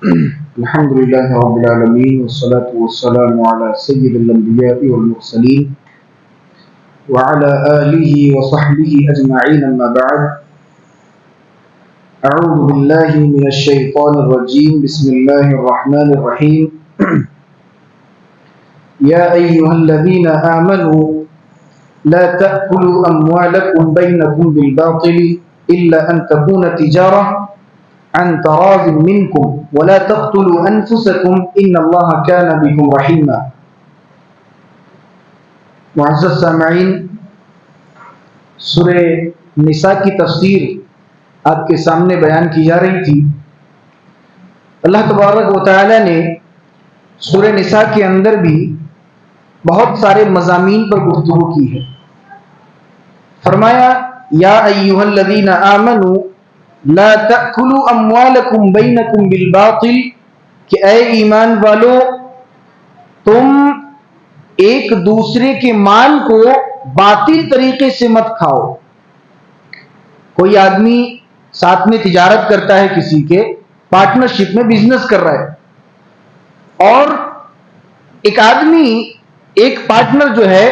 الحمد لله رب العالمين والصلاة والسلام على سيد الأنبياء والمرسلين وعلى آله وصحبه أجمعين أما بعد أعوذ بالله من الشيطان الرجيم بسم الله الرحمن الرحيم يا أيها الذين آمنوا لا تأكلوا أموالكم بينكم بالباطل إلا أن تكون تجارة عن تراض منكم ولا تقتلوا أنفسكم إن الله كان بكم رحيما. معزز سامعین، سورہ نساء کی تفسیر آپ کے سامنے بیان کی جا رہی تھی. اللہ تبارک و تعالی نے سورہ نساء کے اندر بھی بہت سارے مضامین پر گفتگو کی ہے. فرمایا یا ایھا الذین آمنوا لا تأکلوا اموالکم بینکم بالباطل، کہ اے ایمان والو تم ایک دوسرے کے مال کو باطل طریقے سے مت کھاؤ. کوئی آدمی ساتھ میں تجارت کرتا ہے، کسی کے پارٹنرشپ میں بزنس کر رہا ہے، اور ایک آدمی ایک پارٹنر جو ہے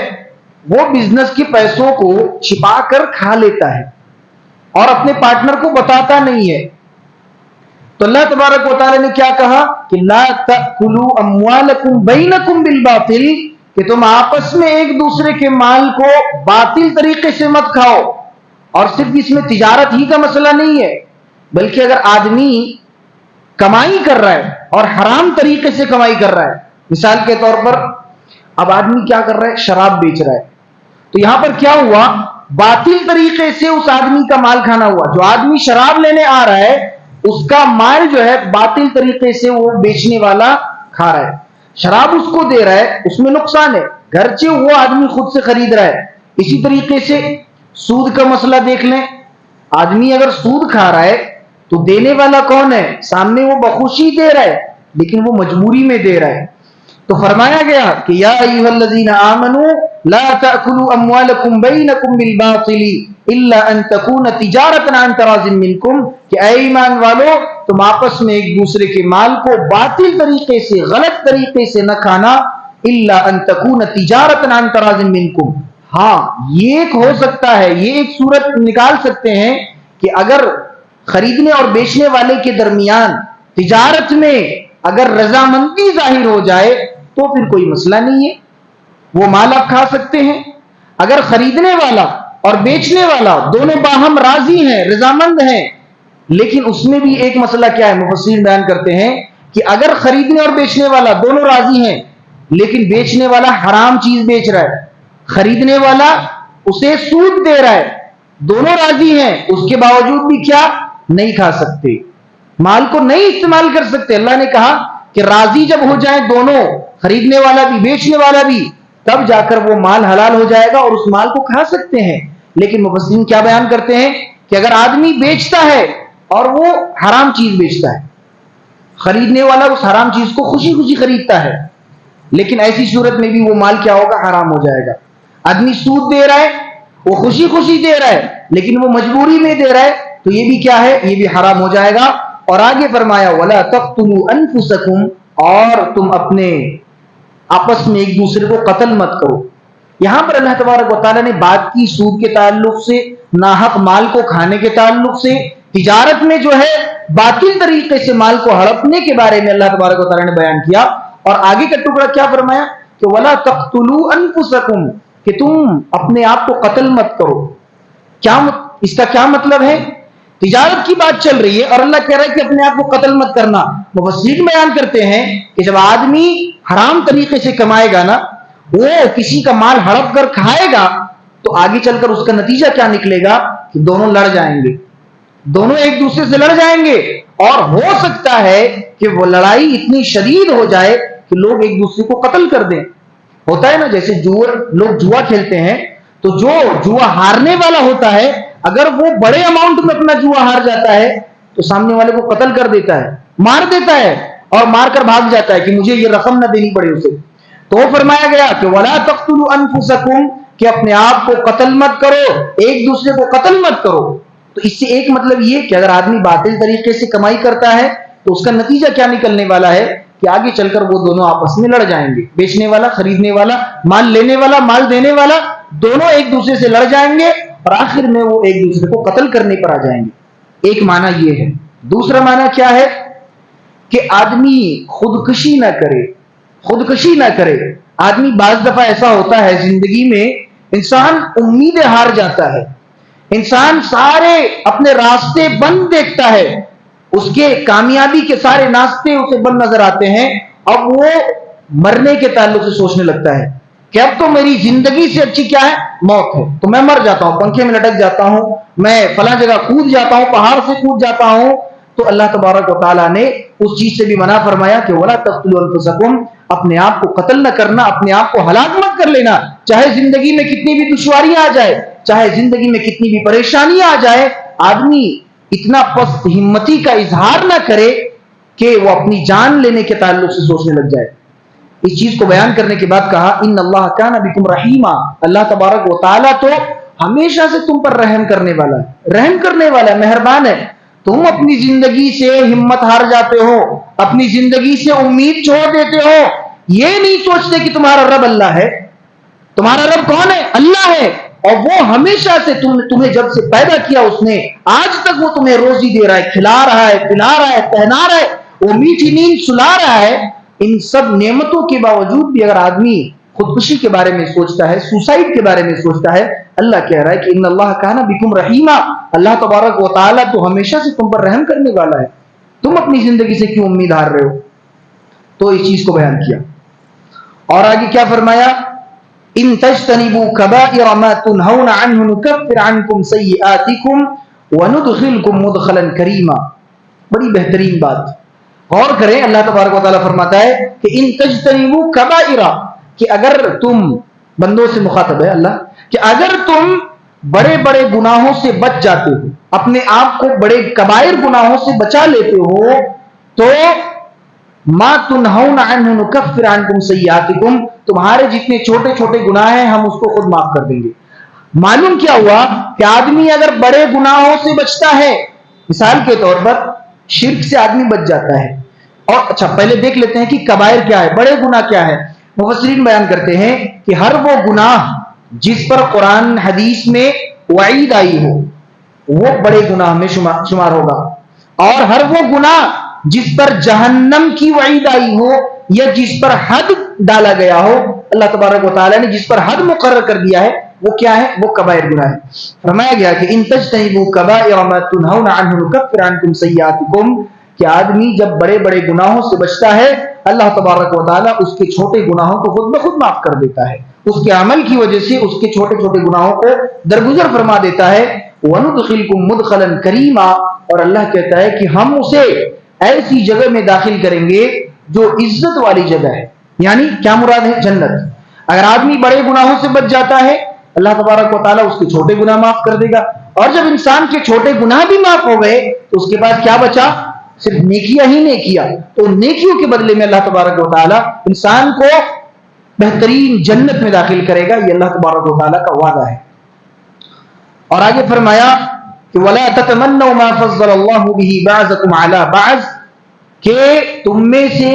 وہ بزنس کے پیسوں کو چھپا کر کھا لیتا ہے اور اپنے پارٹنر کو بتاتا نہیں ہے. تو اللہ تبارک و تعالی نے کیا کہا کہ لا تأکلوا اموالکم بینکم بالباطل، کہ تم آپس میں ایک دوسرے کے مال کو باطل طریقے سے مت کھاؤ. اور صرف اس میں تجارت ہی کا مسئلہ نہیں ہے، بلکہ اگر آدمی کمائی کر رہا ہے اور حرام طریقے سے کمائی کر رہا ہے، مثال کے طور پر اب آدمی کیا کر رہا ہے، شراب بیچ رہا ہے، تو یہاں پر کیا ہوا، باطل طریقے سے اس آدمی کا مال کھانا ہوا. جو آدمی شراب لینے آ رہا ہے اس کا مال جو ہے باطل طریقے سے وہ بیچنے والا کھا رہا ہے. شراب اس کو دے رہا ہے، اس میں نقصان ہے، گرچہ وہ آدمی خود سے خرید رہا ہے. اسی طریقے سے سود کا مسئلہ دیکھ لیں. آدمی اگر سود کھا رہا ہے تو دینے والا کون ہے؟ سامنے وہ بخوشی دے رہا ہے لیکن وہ مجبوری میں دے رہا ہے. تو فرمایا گیا کہ یا ایھا الذین آمنوا لا تأکلوا اموالکم بینکم بالباطل الا ان تکون تجارۃ عن تراض منکم، کہ اے ایمان والو تم آپس میں ایک دوسرے کے مال کو باطل طریقے سے، غلط طریقے سے نہ کھانا، الا ان تکون تجارۃ عن تراض منکم. ہاں یہ ایک ہو سکتا ہے، یہ ایک صورت نکال سکتے ہیں کہ اگر خریدنے اور بیچنے والے کے درمیان تجارت میں اگر رضامندی ظاہر ہو جائے تو پھر کوئی مسئلہ نہیں ہے، وہ مال آپ کھا سکتے ہیں. اگر خریدنے والا اور بیچنے والا دونوں باہم راضی ہیں، رضامند ہیں، لیکن اس میں بھی ایک مسئلہ کیا ہے، مفسرین بیان کرتے ہیں کہ اگر خریدنے اور بیچنے والا دونوں راضی ہیں لیکن بیچنے والا حرام چیز بیچ رہا ہے، خریدنے والا اسے سود دے رہا ہے، دونوں راضی ہیں، اس کے باوجود بھی کیا نہیں کھا سکتے، مال کو نہیں استعمال کر سکتے. اللہ نے کہا کہ راضی جب ہو جائیں دونوں، خریدنے والا بھی بیچنے والا بھی، تب جا کر وہ مال حلال ہو جائے گا اور اس مال کو کھا سکتے ہیں. لیکن مفسرین کیا بیان کرتے ہیں کہ اگر آدمی بیچتا ہے اور وہ حرام چیز بیچتا ہے، خریدنے والا اس حرام چیز کو خوشی خوشی خریدتا ہے، لیکن ایسی صورت میں بھی وہ مال کیا ہوگا، حرام ہو جائے گا. آدمی سود دے رہا ہے، وہ خوشی خوشی دے رہا ہے لیکن وہ مجبوری میں دے رہا ہے، تو یہ بھی کیا ہے، یہ بھی حرام ہو جائے گا. اور آگے فرمایا وَلَا تَقْتُلُوا أَنفُسَكُمْ، اور تم اپنے آپس میں ایک دوسرے کو قتل مت کرو. یہاں پر اللہ تبارک و تعالیٰ نے بات کی سود کے تعلق سے، ناحق مال کو کھانے کے تعلق سے، تجارت میں جو ہے باطل طریقے سے مال کو ہڑپنے کے بارے میں اللہ تبارک و تعالیٰ نے بیان کیا. اور آگے کا ٹکڑا کیا فرمایا کہ وَلَا تَقْتُلُوا أَنفُسَكُمْ، کہ تم اپنے آپ کو قتل مت کرو. اس کا کیا مطلب ہے؟ تجارت کی بات چل رہی ہے اور اللہ کہہ رہا ہے کہ اپنے آپ کو قتل مت کرنا. مفسرین بیان کرتے ہیں کہ جب آدمی حرام طریقے سے کمائے گا نا، وہ کسی کا مال ہڑپ کر کھائے گا تو آگے چل کر اس کا نتیجہ کیا نکلے گا کہ دونوں لڑ جائیں گے، دونوں ایک دوسرے سے لڑ جائیں گے، اور ہو سکتا ہے کہ وہ لڑائی اتنی شدید ہو جائے کہ لوگ ایک دوسرے کو قتل کر دیں. ہوتا ہے نا، جیسے لوگ جوا کھیلتے ہیں تو جو جوا ہارنے والا ہوتا ہے اگر وہ بڑے اماؤنٹ میں اپنا جوا ہار جاتا ہے تو سامنے والے کو قتل کر دیتا ہے، مار دیتا ہے اور مار کر بھاگ جاتا ہے کہ مجھے یہ رقم نہ دینی پڑے اسے. تو فرمایا گیا کہ وَلَا تَقْتُلُوا أَنفُسَكُمْ، کہ اپنے آپ کو قتل مت کرو، ایک دوسرے کو قتل مت کرو. تو اس سے ایک مطلب یہ کہ اگر آدمی باطل طریقے سے کمائی کرتا ہے تو اس کا نتیجہ کیا نکلنے والا ہے کہ آگے چل کر وہ دونوں آپس میں لڑ جائیں گے. بیچنے والا، خریدنے والا، مال لینے والا، مال دینے والا، دونوں ایک دوسرے سے لڑ جائیں گے اور آخر میں وہ ایک دوسرے کو قتل کرنے پر آ جائیں گے. ایک معنی یہ ہے. دوسرا معنی کیا ہے کہ آدمی خودکشی نہ کرے. خودکشی نہ کرے. آدمی بعض دفعہ ایسا ہوتا ہے زندگی میں، انسان امیدیں ہار جاتا ہے، انسان سارے اپنے راستے بند دیکھتا ہے، اس کے کامیابی کے سارے راستے اسے بند نظر آتے ہیں. اب وہ مرنے کے تعلق سے سوچنے لگتا ہے کہ اب تو میری زندگی سے اچھی کیا ہے؟ موت ہے. تو میں مر جاتا ہوں، پنکھے میں لٹک جاتا ہوں، میں فلاں جگہ کود جاتا ہوں، پہاڑ سے کود جاتا ہوں. تو اللہ تبارک و تعالیٰ نے اس چیز سے بھی منع فرمایا کہ وَلَا تَقْتُلُوا أَنفُسَكُمْ، اپنے آپ کو قتل نہ کرنا، اپنے آپ کو ہلاک مت کر لینا. چاہے زندگی میں کتنی بھی دشواریاں آ جائے، چاہے زندگی میں کتنی بھی پریشانیاں آ جائے، آدمی اتنا پست ہمتی کا اظہار نہ کرے کہ وہ اپنی جان لینے کے تعلق سے سوچنے لگ جائے. اس چیز کو بیان کرنے کے بعد کہا ان اللہ کان بکم رحیما، اللہ تبارک و تعالیٰ تو ہمیشہ سے تم پر رحم کرنے والا ہے، رحم کرنے والا ہے، مہربان ہے. تم اپنی زندگی سے ہمت ہار جاتے ہو، اپنی زندگی سے امید چھوڑ دیتے ہو، یہ نہیں سوچتے کہ تمہارا رب اللہ ہے. تمہارا رب کون ہے؟ اللہ ہے. اور وہ ہمیشہ سے تمہیں جب سے پیدا کیا اس نے آج تک وہ تمہیں روزی دے رہا ہے، کھلا رہا ہے، پلا رہا ہے، پہنا رہا ہے، وہ میٹھی نیند سلا رہا ہے. ان سب نعمتوں کے باوجود بھی اگر آدمی خودکشی کے بارے میں سوچتا ہے، سوسائڈ کے بارے میں سوچتا ہے، اللہ کہہ رہا ہے کہ ان اللہ کان بکم رحیما، اللہ تبارک و تعالیٰ تو ہمیشہ سے تم پر رحم کرنے والا ہے. تم اپنی زندگی سے کیوں امید ہار رہے ہو؟ تو اس چیز کو بیان کیا. اور آگے کیا فرمایا؟ ان تجتنبوا کبائر ما تنهون عنه نكفر عنكم سیئاتکم وندخلکم مدخلا کریما. بڑی بہترین بات، غور کریں. اللہ تبارک و تعالیٰ فرماتا ہے کہ ان تجتنبوا کبائر، کہ اگر تم، بندوں سے مخاطب ہے اللہ، کہ اگر تم بڑے بڑے گناہوں سے بچ جاتے ہو، اپنے آپ کو بڑے کبائر گناہوں سے بچا لیتے ہو، تو ما تنہون عنہ نکفر عنکم سیئاتکم، تمہارے جتنے چھوٹے چھوٹے گناہ ہیں ہم اس کو خود معاف کر دیں گے. معلوم کیا ہوا کہ آدمی اگر بڑے گناہوں سے بچتا ہے، مثال کے طور پر شرک سے آدمی بچ جاتا ہے. اور اچھا پہلے دیکھ لیتے ہیں کہ کبائر کیا ہے، بڑے گناہ کیا ہے. مفسرین بیان کرتے ہیں کہ ہر وہ گناہ جس پر قرآن حدیث میں وعید آئی ہو وہ بڑے گناہ میں شمار ہوگا، اور ہر وہ گناہ جس پر جہنم کی وعید آئی ہو یا جس پر حد ڈالا گیا ہو، اللہ تبارک و تعالیٰ نے جس پر حد مقرر کر دیا ہے، وہ کیا ہے؟ وہ کبائر گناہ ہے. فرمایا گیا کہ ان تجتنبوا کبائر ما تنہون عنہ نکفر عنکم سیئاتکم، کہ آدمی جب بڑے بڑے گناہوں سے بچتا ہے اللہ تبارک و تعالیٰ اس کے چھوٹے گناہوں کو خود بخود معاف کر دیتا ہے. اس کے عمل کی وجہ سے اس کے چھوٹے چھوٹے گناہوں کو درگزر فرما دیتا ہے. وَنُدْخِلْكُمْ مُدْخَلًا كَرِيمًا، اور اللہ کہتا ہے کہ ہم اسے ایسی جگہ میں داخل کریں گے جو عزت والی جگہ ہے. یعنی کیا مراد ہے؟ جنت. اگر آدمی بڑے گناہوں سے بچ جاتا ہے اللہ تبارک و تعالیٰ اس کے چھوٹے گناہ معاف کر دے گا، اور جب انسان کے چھوٹے گناہ بھی معاف ہو گئے تو اس کے پاس کیا بچا؟ صرف نیکیاں ہی نیکیاں. تو نیکیوں کے بدلے میں اللہ تبارک و تعالیٰ انسان کو بہترین جنت میں داخل کرے گا. یہ اللہ تبارک و تعالیٰ کا وعدہ ہے. اور آگے فرمایا کہ وَلَا تَتَمَنَّوْا مَا فَضَّلَ اللَّهُ بِهِ بَعْضَكُمْ عَلَى بَعْضٍ، کہ تم میں سے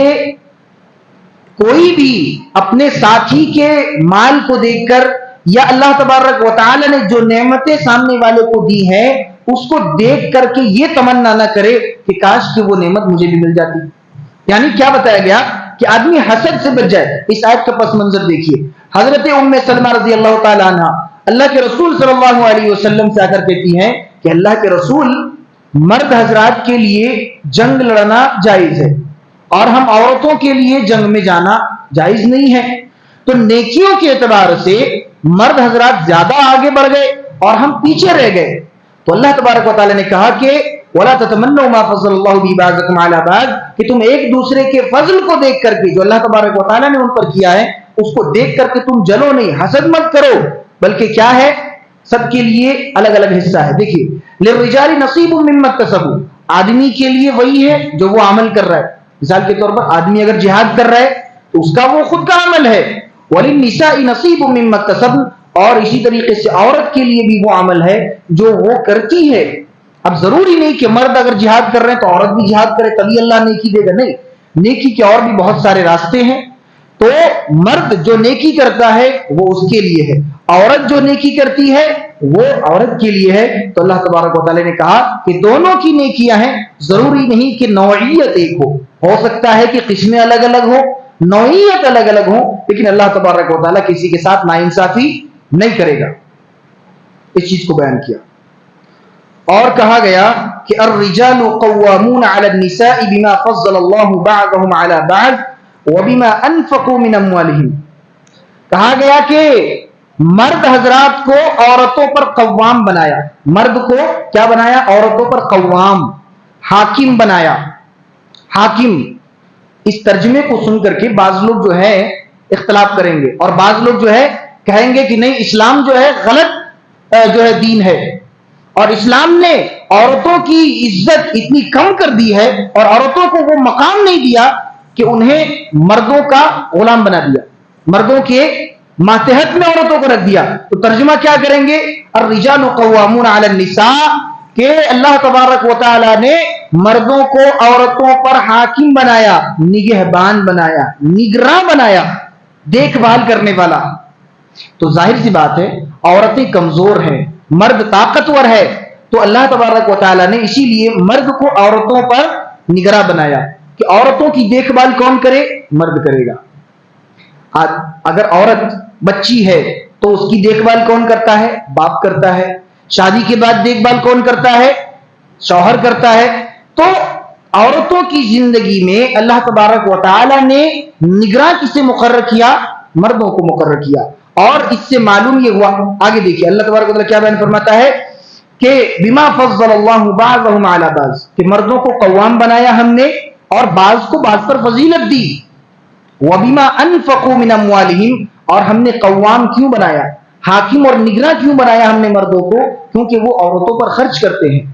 کوئی بھی اپنے ساتھی کے مال کو دیکھ کر یا اللہ تبارک و تعالیٰ نے جو نعمتیں سامنے والے کو دی ہیں اس کو دیکھ کر کے یہ تمنا نہ کرے کہ کاش کہ وہ نعمت مجھے بھی مل جاتی. یعنی کیا بتایا گیا کہ آدمی حسد سے بچ جائے. اس آیت کا پس منظر دیکھیے. حضرت ام سلمہ رضی اللہ تعالیٰ عنہ اللہ کے رسول صلی اللہ علیہ وسلم سے آ کر کہتی ہیں کہ اللہ کے رسول، مرد حضرات کے لیے جنگ لڑنا جائز ہے اور ہم عورتوں کے لیے جنگ میں جانا جائز نہیں ہے. تو نیکیوں کے اعتبار سے مرد حضرات زیادہ آگے بڑھ گئے اور ہم پیچھے رہ گئے. تو اللہ تبارک و تعالیٰ نے کہا کہ وَلَا تَتَمَنَّوْا مَا فَضَّلَ اللَّهُ بِهِ بَعْضَكُمْ عَلَى بَعْضٍ، کہ تم ایک دوسرے کے فضل کو دیکھ کر کے جو اللہ تبارک و تعالیٰ نے ان پر کیا ہے اس کو دیکھ کر کے تم جلو نہیں، حسد مت کرو، بلکہ کیا ہے؟ سب کے لیے الگ الگ حصہ ہے. دیکھیے لِلرِّجَالِ نَصِيبٌ مِّمَّا اكْتَسَبُوا، آدمی کے لیے وہی ہے جو وہ عمل کر رہا ہے. مثال کے طور پر آدمی اگر جہاد کر رہا ہے تو اس کا وہ خود کا عمل ہے. وَلِلنِّسَاءِ نَصِيبٌ مِّمَّا اكْتَسَبْنَ، اور اسی طریقے سے عورت کے لیے بھی وہ عمل ہے جو وہ کرتی ہے. اب ضروری نہیں کہ مرد اگر جہاد کر رہے ہیں تو عورت بھی جہاد کرے تبھی اللہ نیکی دے گا، نہیں، نیکی کے اور بھی بہت سارے راستے ہیں. تو مرد جو نیکی کرتا ہے وہ اس کے لیے ہے، عورت جو نیکی کرتی ہے وہ عورت کے لیے ہے. تو اللہ تبارک و تعالی نے کہا کہ دونوں کی نیکیاں ہیں، ضروری نہیں کہ نوعیت ایک ہو سکتا ہے کہ قسمیں الگ الگ ہو، نوعیت الگ الگ ہو، لیکن اللہ تبارک و تعالی کسی کے ساتھ ناانصافی نہیں کرے گا. اس چیز کو بیان کیا اور کہا گیا کہ الرجال قوامون علی النساء بما فضل اللہ بعضهم علی بعض وبما انفقوا من اموالهم. کہا گیا کہ مرد حضرات کو عورتوں پر قوام بنایا، مرد کو کیا بنایا؟ عورتوں پر قوام، حاکم بنایا. حاکم، اس ترجمے کو سن کر کے بعض لوگ جو ہے اختلاف کریں گے اور بعض لوگ جو ہے کہیں گے کہ نہیں، اسلام جو ہے غلط جو ہے دین ہے، اور اسلام نے عورتوں کی عزت اتنی کم کر دی ہے اور عورتوں کو وہ مقام نہیں دیا کہ انہیں مردوں کا غلام بنا دیا، مردوں کے ماتحت میں عورتوں کو رکھ دیا. تو ترجمہ کیا کریں گے؟ الرجال قوامون علی النساء، کہ اللہ تبارک و تعالی نے مردوں کو عورتوں پر حاکم بنایا، نگہبان بنایا، نگراں بنایا، دیکھ بھال کرنے والا. تو ظاہر سی بات ہے عورتیں کمزور ہیں، مرد طاقتور ہے، تو اللہ تبارک و تعالی نے اسی لیے مرد کو عورتوں پر نگراں بنایا کہ عورتوں کی دیکھ بھال کون کرے؟ مرد کرے گا. اگر عورت بچی ہے تو اس کی دیکھ بھال کون کرتا ہے؟ باپ کرتا ہے. شادی کے بعد دیکھ بھال کون کرتا ہے؟ شوہر کرتا ہے. تو عورتوں کی زندگی میں اللہ تبارک و تعالی نے نگراں کسے مقرر کیا؟ مردوں کو مقرر کیا. اور اس سے معلوم یہ ہوا، آگے دیکھیے اللہ تبارک و تعالی کیا بیان فرماتا ہے کہ بما فضل اللہ بعضهم علی بعض، کہ مردوں کو قوام بنایا ہم نے اور بعض کو بعض پر فضیلت دی. وبما انفقوا من اموالهم، اور ہم نے قوام کیوں بنایا، حاکم اور نگراں کیوں بنایا ہم نے مردوں کو؟ کیونکہ وہ عورتوں پر خرچ کرتے ہیں.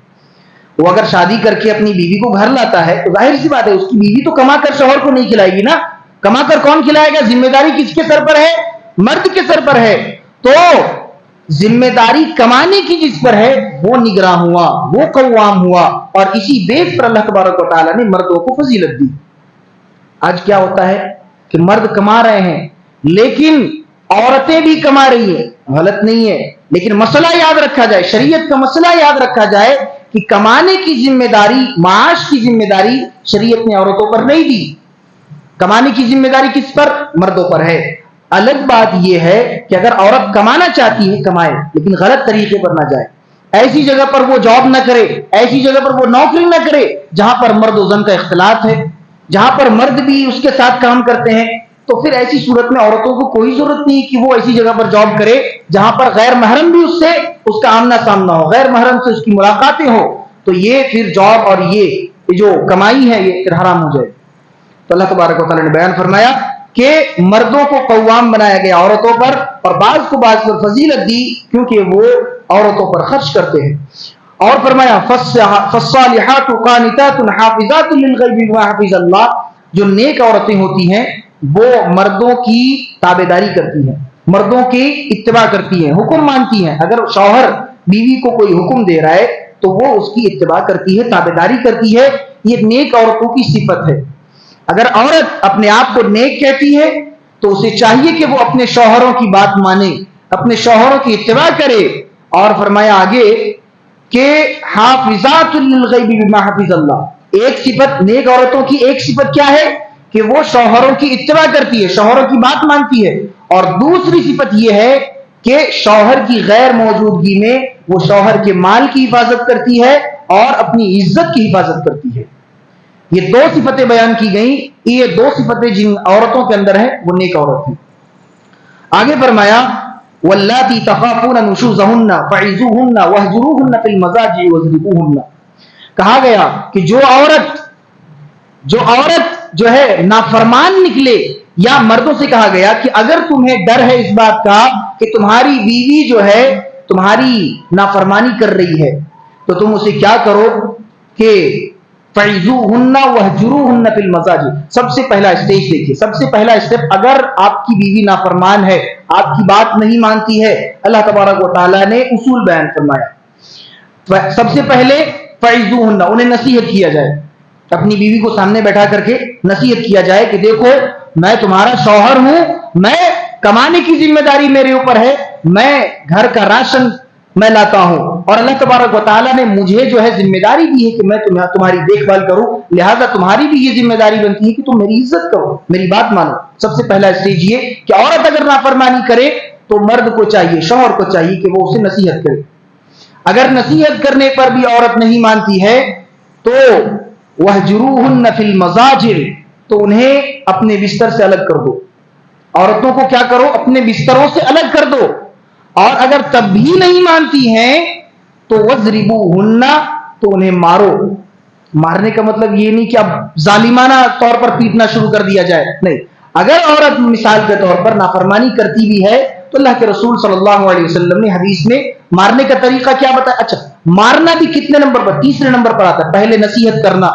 وہ اگر شادی کر کے اپنی بیوی کو گھر لاتا ہے تو ظاہر سی بات ہے اس کی بیوی تو کما کر شوہر کو نہیں کھلائے گی نا. کما کر کون کھلائے گا؟ ذمہ داری کس کے سر پر ہے؟ مرد کے سر پر ہے. تو ذمہ داری کمانے کی جس پر ہے وہ نگراں ہوا، وہ قوام ہوا، اور اسی بیس پر اللہ تبارک و تعالی نے مردوں کو فضیلت دی. آج کیا ہوتا ہے کہ مرد کما رہے ہیں لیکن عورتیں بھی کما رہی ہیں، غلط نہیں ہے، لیکن مسئلہ یاد رکھا جائے، شریعت کا مسئلہ یاد رکھا جائے کہ کمانے کی ذمہ داری، معاش کی ذمہ داری شریعت نے عورتوں پر نہیں دی. کمانے کی ذمہ داری کس پر؟ مردوں پر ہے. الگ بات یہ ہے کہ اگر عورت کمانا چاہتی ہے کمائے، لیکن غلط طریقے پر نہ جائے، ایسی جگہ پر وہ جاب نہ کرے، ایسی جگہ پر وہ نوکری نہ کرے جہاں پر مرد و زن کا اختلاط ہے، جہاں پر مرد بھی اس کے ساتھ کام کرتے ہیں. تو پھر ایسی صورت میں عورتوں کو کوئی ضرورت نہیں کہ وہ ایسی جگہ پر جاب کرے جہاں پر غیر محرم بھی اس سے اس کا آمنا سامنا ہو، غیر محرم سے اس کی ملاقاتیں ہو. تو یہ پھر جاب اور یہ جو کمائی ہے یہ پھر حرام ہو جائے. تو اللہ تبارک و تعالی نے بیان فرمایا کہ مردوں کو قوام بنایا گیا عورتوں پر، اور بعض کو بعض پر فضیلت دی کیونکہ وہ عورتوں پر خرچ کرتے ہیں. اور فرمایا فالصالحات قانتات حافظات للغیب بما حفظ اللہ، جو نیک عورتیں ہوتی ہیں وہ مردوں کی تابعداری کرتی ہیں، مردوں کی اتباع کرتی ہیں، حکم مانتی ہیں. اگر شوہر بیوی کو کوئی حکم دے رہا ہے تو وہ اس کی اتباع کرتی ہے، تابعداری کرتی ہے. یہ نیک عورتوں کی صفت ہے. اگر عورت اپنے آپ کو نیک کہتی ہے تو اسے چاہیے کہ وہ اپنے شوہروں کی بات مانے، اپنے شوہروں کی اتباع کرے. اور فرمایا آگے کہ حافظات للغیب بما حفظ اللہ، ایک صفت نیک عورتوں کی، ایک صفت کیا ہے کہ وہ شوہروں کی اتباع کرتی ہے، شوہروں کی بات مانتی ہے. اور دوسری صفت یہ ہے کہ شوہر کی غیر موجودگی میں وہ شوہر کے مال کی حفاظت کرتی ہے اور اپنی عزت کی حفاظت کرتی ہے. یہ دو صفتیں بیان کی گئیں، یہ دو صفتیں جن عورتوں کے اندر ہیں وہ نیک عورت ہیں. آگے فرمایا واللاتی تخافون نشوزہن فعظوہن واہجروہن فی المضاجع واضربوہن. کہا گیا کہ جو عورت جو ہے نافرمان نکلے، یا مردوں سے کہا گیا کہ اگر تمہیں ڈر ہے اس بات کا کہ تمہاری بیوی جو ہے تمہاری نافرمانی کر رہی ہے تو تم اسے کیا کرو کہ فعظوہن واہجروہن فی المضاجع. سب سے پہلا اسٹیج دیکھیے، سب سے پہلا اسٹیپ، اگر آپ کی بیوی نافرمان ہے، آپ کی بات نہیں مانتی ہے، اللہ تبارک و تعالی نے اصول بیان فرمایا. سب سے پہلے فعظوہن، انہیں نصیحت کیا جائے، اپنی بیوی کو سامنے بیٹھا کر کے نصیحت کیا جائے کہ دیکھو میں تمہارا شوہر ہوں، میں کمانے کی ذمہ داری میرے اوپر ہے، میں گھر کا راشن میں لاتا ہوں، اور اللہ تبارک و تعالیٰ نے مجھے جو ہے ذمہ داری دی ہے کہ میں تمہاری دیکھ بھال کروں، لہذا تمہاری بھی یہ ذمہ داری بنتی ہے کہ تم میری عزت کرو، میری بات مانو۔ سب سے پہلا اسٹیج یہ کہ عورت اگر نافرمانی کرے تو مرد کو چاہیے، شوہر کو چاہیے کہ وہ اسے نصیحت کرے۔ اگر نصیحت کرنے پر بھی عورت نہیں مانتی ہے تو وَهْجُرُوهُنَّ فِي الْمَضَاجِعِ، تو انہیں اپنے بستر سے الگ کر دو، عورتوں کو کیا کرو، اپنے بستروں سے الگ کر دو، اور اگر تب بھی نہیں مانتی ہیں تو وَضْرِبُوهُنَّ، تو انہیں مارو۔ مارنے کا مطلب یہ نہیں کہ اب ظالمانہ طور پر پیٹنا شروع کر دیا جائے، نہیں، اگر عورت مثال کے طور پر نافرمانی کرتی بھی ہے تو اللہ کے رسول صلی اللہ علیہ وسلم نے حدیث میں مارنے کا طریقہ کیا بتایا؟ اچھا، مارنا بھی کتنے نمبر پر؟ تیسرے نمبر پر آتا ہے۔ پہلے نصیحت کرنا،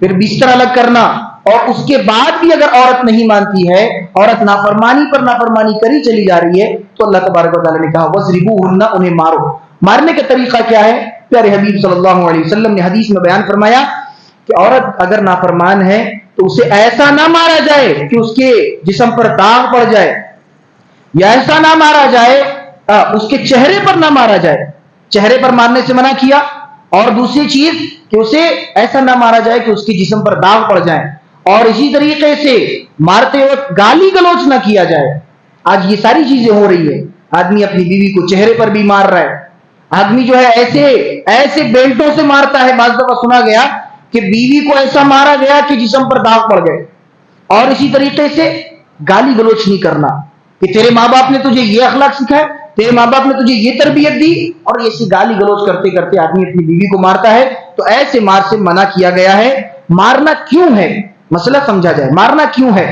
پھر بستر الگ کرنا، اور اس کے بعد بھی اگر عورت نہیں مانتی ہے، عورت نافرمانی پر نافرمانی کری چلی جا رہی ہے، تو اللہ تبارک و تعالیٰ نے کہا وَضْرِبُوهُنَّ، انہیں مارو۔ مارنے کا طریقہ کیا ہے؟ پیارے حبیب صلی اللہ علیہ وسلم نے حدیث میں بیان فرمایا کہ عورت اگر نافرمان ہے تو اسے ایسا نہ مارا جائے کہ اس کے جسم پر داغ پڑ جائے، یا ایسا نہ مارا جائے اس کے چہرے پر نہ مارا جائے، چہرے پر مارنے سے منع کیا، اور دوسری چیز کہ اسے ایسا نہ مارا جائے کہ اس کے جسم پر داغ پڑ جائیں، اور اسی طریقے سے مارتے وقت گالی گلوچ نہ کیا جائے۔ آج یہ ساری چیزیں ہو رہی ہے، آدمی اپنی بیوی کو چہرے پر بھی مار رہا ہے، آدمی جو ہے ایسے بیلٹوں سے مارتا ہے، بعض دفعہ سنا گیا کہ بیوی کو ایسا مارا گیا کہ جسم پر داغ پڑ گئے۔ اور اسی طریقے سے گالی گلوچ نہیں کرنا کہ تیرے ماں باپ نے تجھے یہ اخلاق سکھائے، تیرے ماں باپ نے تجھے یہ تربیت دی، اور ایسی گالی گلوچ کرتے کرتے آدمی اپنی بیوی کو مارتا ہے، تو ایسے مار سے منع کیا گیا ہے۔ مارنا کیوں ہے؟ مسئلہ سمجھا جائے، مارنا کیوں ہے؟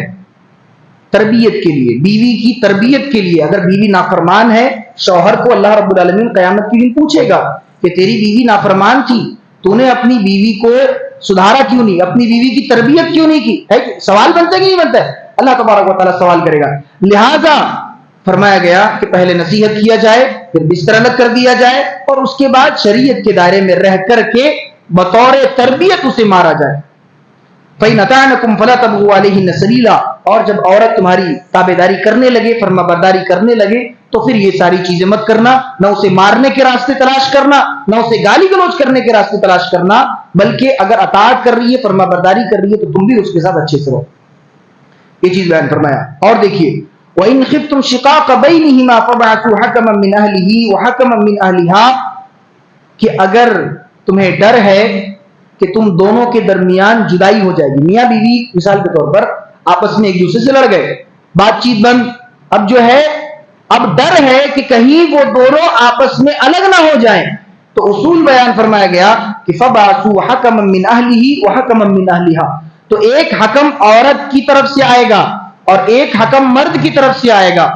تربیت کے لیے، بیوی کی تربیت کے لیے۔ اگر بیوی نافرمان ہے، شوہر کو اللہ رب العالمین قیامت کے دن پوچھے گا کہ تیری بیوی نافرمان تھی، تو نے اپنی بیوی کو سدھارا کیوں نہیں، اپنی بیوی کی تربیت کیوں نہیں کی؟ ہے کہ سوال بنتا ہے کہ نہیں بنتا ہے؟ اللہ تبارک و تعالیٰ سوال کرے گا۔ لہذا فرمایا گیا کہ پہلے نصیحت کیا جائے، پھر بستر الگ کر دیا جائے، اور اس کے بعد شریعت کے دائرے میں رہ کر کے بطور تربیت اسے مارا جائے۔ فَإِنْ أَطَعْنَكُمْ فَلَا تَبْغُوا عَلَيْهِنَّ سَبِيلًا، اور جب عورت تمہاری تابعداری کرنے لگے، فرما برداری کرنے لگے، تو پھر یہ ساری چیزیں مت کرنا، نہ اسے مارنے کے راستے تلاش کرنا، نہ اسے گالی گلوچ کرنے کے راستے تلاش کرنا، بلکہ اگر اطاعت کر رہی ہے، فرما برداری کر رہی ہے، تو تم بھی اس کے ساتھ اچھے سے رہو۔ یہ چیز بیان فرمایا۔ اور دیکھیے وَإِنْ خِفْتُمْ شِقَاقَ بَيْنِهِمَا فَابْعَثُوا حَكَمًا مِّنْ أَهْلِهِ وَحَكَمًا مِّنْ أَهْلِهَا، کہ اگر تمہیں ڈر ہے کہ تم دونوں کے درمیان جدائی ہو جائے گی، میاں بیوی مثال کے طور پر آپس میں ایک دوسرے سے لڑ گئے، بات چیت بند، اب جو ہے اب ڈر ہے کہ کہیں وہ دونوں آپس میں الگ نہ ہو جائیں، تو اصول بیان فرمایا گیا کہ فَابْعَثُوا حَكَمًا مِّنْ أَهْلِهِ وَحَكَمًا مِّنْ أَهْلِهَا، تو ایک حکم عورت کی طرف سے آئے گا اور ایک حکم مرد کی طرف سے آئے گا،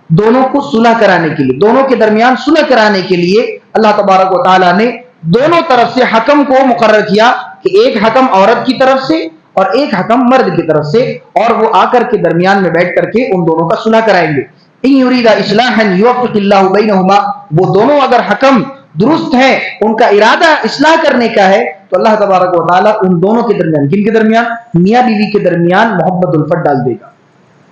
دونوں کو صلح کرانے کے لیے، دونوں کے درمیان صلح کرانے کے لیے اللہ تبارک و تعالیٰ نے دونوں طرف سے حکم کو مقرر کیا کہ ایک حکم عورت کی طرف سے اور ایک حکم مرد کی طرف سے، اور وہ آ کر کے درمیان میں بیٹھ کر کے ان دونوں کا صلح کرائیں گے۔ ان یرید اصلاحا یوفق اللہ بینہما، وہ دونوں اگر حکم درست ہیں، ان کا ارادہ اصلاح کرنے کا ہے، تو اللہ تبارک و تعالیٰ ان دونوں کے درمیان، کن کے درمیان؟ میاں بیوی کے درمیان محبت الفت ڈال دے گا،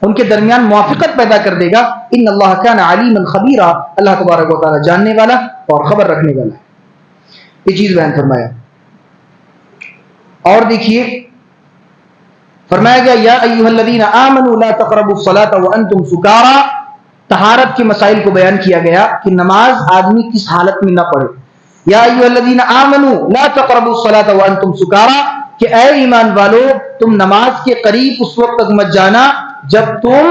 ان کے درمیان موافقت پیدا کر دے گا۔ ان اللہ کان علیما خبیرا، اللہ تبارک و تعالیٰ جاننے والا اور خبر رکھنے والا ہے۔ یہ چیز بیان فرمایا۔ اور دیکھیے فرمایا گیا یا ایھا الذین آمنوا لا تقربوا الصلاۃ وانتم سکارا، طہارت کے مسائل کو بیان کیا گیا کہ نماز آدمی کس حالت میں نہ پڑھے۔ یا ایھا الذین آمنوا لا تقربوا الصلاۃ وانتم سکارا، کہ اے ایمان والو تم نماز کے قریب اس وقت تک مت جانا جب تم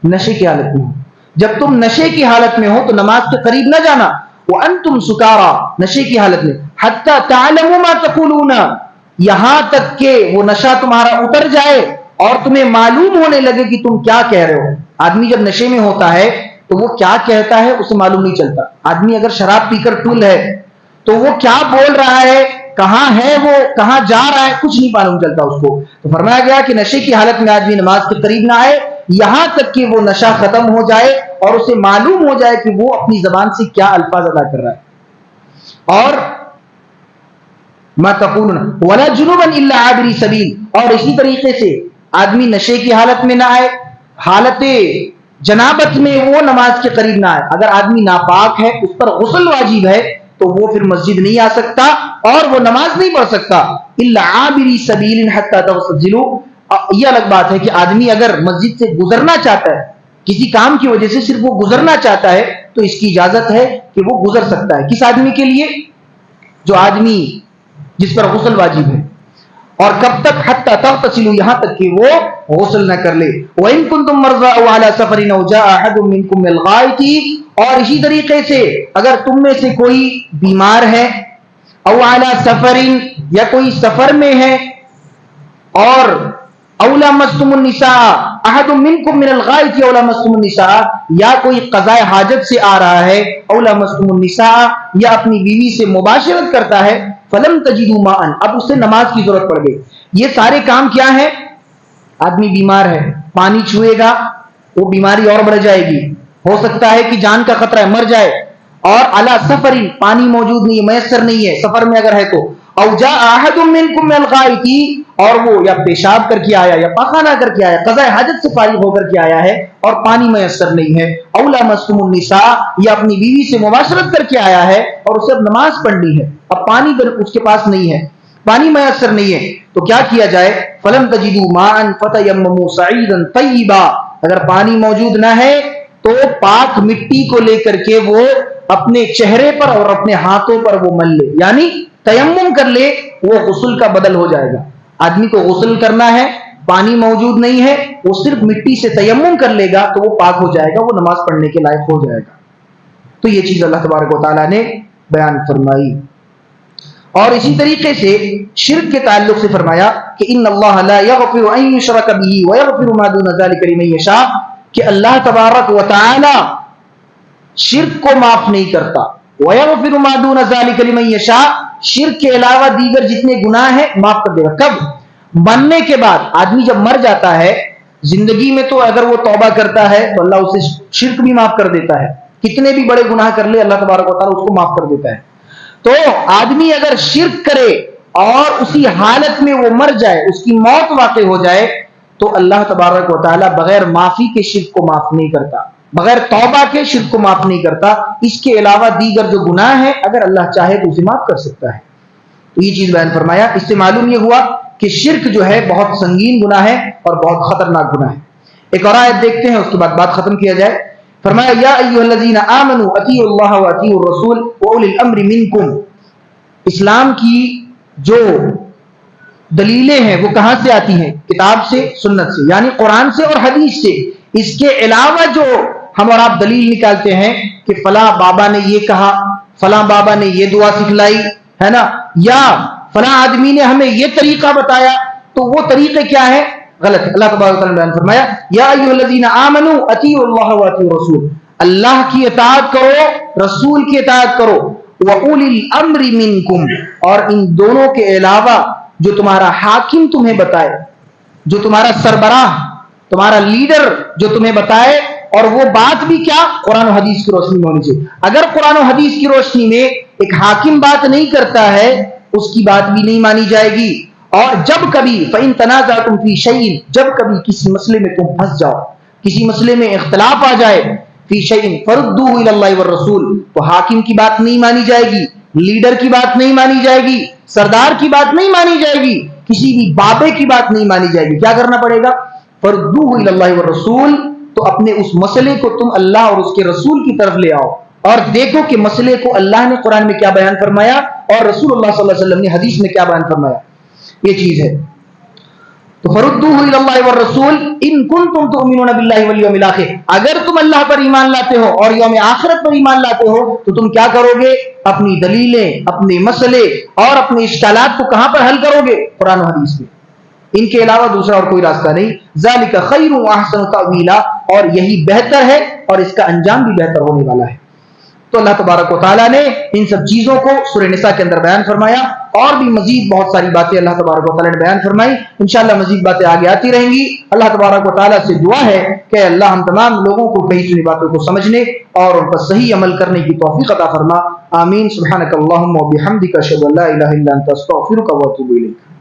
نشے کی حالت میں ہو، جب تم نشے کی حالت میں ہو تو نماز کے قریب نہ جانا۔ وانتم سکارا، نشے کی حالت میں، حتی تعلموا ما تقولون، یہاں تک کہ وہ نشہ تمہارا اتر جائے اور تمہیں معلوم ہونے لگے کہ تم کیا کہہ رہے ہو۔ آدمی جب نشے میں ہوتا ہے تو وہ کیا کہتا ہے اسے معلوم نہیں چلتا۔ آدمی اگر شراب پی کر ٹل ہے تو وہ کیا بول رہا ہے، کہاں ہے وہ، کہاں جا رہا ہے، کچھ نہیں معلوم چلتا اس کو۔ تو فرمایا گیا کہ نشے کی حالت میں آدمی نماز کے قریب نہ آئے یہاں تک کہ وہ نشہ ختم ہو جائے اور اسے معلوم ہو جائے کہ وہ اپنی زبان سے کیا الفاظ ادا کر رہا ہے۔ اور ما تقولون ولا جنوبا الا عابری سبیل. اور اسی طریقے سے آدمی نشے کی حالت میں نہ آئے, حالت جنابت میں وہ نماز کے قریب نہ آئے. اگر آدمی ناپاک ہے, اس پر غسل واجب ہے, تو وہ پھر مسجد نہیں آ سکتا اور وہ نماز نہیں پڑھ سکتا. الا عابری سبیل حتی تغتسلوا. یہ الگ بات ہے کہ آدمی اگر مسجد سے گزرنا چاہتا ہے, کسی کام کی وجہ سے صرف وہ گزرنا چاہتا ہے, تو اس کی اجازت ہے کہ وہ گزر سکتا ہے. کس آدمی کے لیے؟ جو آدمی جس پر غسل واجب ہے. اور کب تک؟ حتی تغتسلوا, یہاں تک کہ وہ غسل نہ کر لے. وَإِن كُنتُم مَرْضَىٰ أَوْ عَلَىٰ سَفَرٍ أَوْ جَاءَ أَحَدٌ مِّنكُم مِّنَ الْغَائِطِ. اور اسی طریقے سے اگر تم میں سے کوئی بیمار ہے, او علی سفرین, یا کوئی سفر میں ہے, اور او لامستم النساء احد منکم من الغائط او لامستم النساء, یا کوئی قضاء حاجت سے آ رہا ہے, او لامستم النساء, یا اپنی بیوی سے مباشرت کرتا ہے, فلم تجدوا ماء, اب اسے نماز کی ضرورت پڑ گئی. یہ سارے کام کیا ہیں؟ آدمی بیمار ہے, پانی چھوئے گا, وہ بیماری اور بڑھ جائے گی, ہو سکتا ہے کہ جان کا خطرہ ہے, مر جائے. اور علی سفر, پانی موجود نہیں ہے, میسر نہیں ہے, سفر میں اگر ہے تو. او جاء احد منکم من الغائط, اور وہ یا پیشاب کر کے آیا یا پاخانہ کر کے آیا, قضاء حاجت سے فارغ ہو کر کے آیا ہے اور پانی میسر نہیں ہے. او لامستم النساء, یا اپنی بیوی سے مباشرت کر کے آیا ہے اور اسے اب نماز پڑھنی ہے, اب پانی اس کے پاس نہیں ہے, پانی میسر نہیں ہے, تو کیا کیا جائے؟ فلم تجدوا ماء فتیمموا صعیدا طیبا, اگر پانی موجود نہ ہے تو پاک مٹی کو لے کر کے وہ اپنے چہرے پر اور اپنے ہاتھوں پر وہ مل لے, یعنی تیمم کر لے, وہ غسل کا بدل ہو جائے گا. آدمی کو غسل کرنا ہے, پانی موجود نہیں ہے, وہ صرف مٹی سے تیمم کر لے گا تو وہ پاک ہو جائے گا, وہ نماز پڑھنے کے لائق ہو جائے گا. تو یہ چیز اللہ تبارک و تعالیٰ نے بیان فرمائی. اور اسی طریقے سے شرک کے تعلق سے فرمایا کہ ان اللہ لا یغفر ان یشرک بہ ویغفر ما دون ذلک لمن یشاء, کہ اللہ تبارک و تعالی شرک کو معاف نہیں کرتا. وَيَغْفِرُ مَا دُونَ ذَلِكَ لِمَن يَشَاءُ, شرک کے علاوہ دیگر جتنے گناہ ہیں معاف کر دے گا. کب؟ مرنے کے بعد. آدمی جب مر جاتا ہے, زندگی میں تو اگر وہ توبہ کرتا ہے تو اللہ اسے شرک بھی معاف کر دیتا ہے, کتنے بھی بڑے گناہ کر لے اللہ تبارک و تعالیٰ اس کو معاف کر دیتا ہے. تو آدمی اگر شرک کرے اور اسی حالت میں وہ مر جائے, اس کی موت واقع ہو جائے, تو اللہ تبارک و تعالیٰ بغیر معافی کے شرک کو معاف نہیں کرتا, بغیر توبہ کے شرک کو معاف نہیں کرتا. اس کے علاوہ دیگر جو گناہ ہیں اگر اللہ چاہے تو اسے معاف کر سکتا ہے. تو یہ چیز بیان فرمایا. اس سے معلوم یہ ہوا کہ شرک جو ہے بہت سنگین گناہ ہے اور بہت خطرناک گناہ ہے. ایک اور آیت دیکھتے ہیں, اس کے بعد بات ختم کیا جائے. فرمایا یا ایھا الذین آمنوا اطیعوا اللہ واطیعوا الرسول واولی الامر منکم. اسلام کی جو دلیلیں ہیں وہ کہاں سے آتی ہیں؟ کتاب سے, سنت سے, یعنی قرآن سے اور حدیث سے. اس کے علاوہ جو ہم اور آپ دلیل نکالتے ہیں کہ فلاں بابا نے یہ کہا, فلاں بابا نے یہ دعا سکھلائی ہے نا, یا فلاں آدمی نے ہمیں یہ طریقہ بتایا, تو وہ طریقے کیا ہیں؟ غلط. اللہ تبارک و تعالیٰ نے بیان فرمایا یا ایھا الذین آمنوا اطیعوا اللہ واطیعوا الرسول, اللہ کی اطاعت کرو, رسول کی اطاعت کرو. وَأُولِي الْأَمْرِ مِنْكُمْ, اور ان دونوں کے علاوہ جو تمہارا حاکم تمہیں بتائے, جو تمہارا سربراہ, تمہارا لیڈر جو تمہیں بتائے, اور وہ بات بھی کیا؟ قرآن و حدیث کی روشنی میں ہونی چاہیے. اگر قرآن و حدیث کی روشنی میں ایک حاکم بات نہیں کرتا ہے, اس کی بات بھی نہیں مانی جائے گی. اور جب کبھی فَإِن تَنَازَعْتُمْ فِي شَيْءٍ, جب کبھی کسی مسئلے میں تم پھنس جاؤ, کسی مسئلے میں اختلاف آ جائے, فی شیء فردوہ الی اللہ والرسول, تو حاکم کی بات نہیں مانی جائے گی, لیڈر کی بات نہیں مانی جائے گی, سردار کی بات نہیں مانی جائے گی, کسی بھی بابے کی بات نہیں مانی جائے گی. کیا کرنا پڑے گا؟ فردوہ الی اللہ والرسول, تو اپنے اس مسئلے کو تم اللہ اور اس کے رسول کی طرف لے آؤ, اور دیکھو کہ مسئلے کو اللہ نے قرآن میں کیا بیان فرمایا اور رسول اللہ صلی اللہ علیہ وسلم نے حدیث میں کیا بیان فرمایا. یہ چیز ہے. تو فردوہ الی اللہ والرسول ان کنتم تؤمنون باللہ والیوم الآخر, اگر تم اللہ پر ایمان لاتے ہو اور یوم آخرت پر ایمان لاتے ہو تو تم کیا کرو گے؟ اپنی دلیلیں, اپنے مسئلے اور اپنے اشکالات کو کہاں پر حل کرو گے؟ قرآن و حدیث میں. ان کے علاوہ دوسرا اور کوئی راستہ نہیں. ذالک خیر واحسن تأویلا, اور یہی بہتر ہے اور اس کا انجام بھی بہتر ہونے والا ہے. تو اللہ تبارک و تعالیٰ نے ان سب چیزوں کو سورہ نساء کے اندر بیان فرمایا, اور بھی مزید بہت ساری باتیں اللہ تبارک و تعالیٰ نے بیان فرمائی. انشاءاللہ مزید باتیں آگے آتی رہیں گی. اللہ تبارک و تعالیٰ سے دعا ہے کہ اللہ ہم تمام لوگوں کو کہی سنی باتوں کو سمجھنے اور ان پر صحیح عمل کرنے کی توفیق عطا فرما. آمین. سبحانک اللہم و بحمدک اشہد ان لا الہ الا انت استغفرک و اتوب الیک.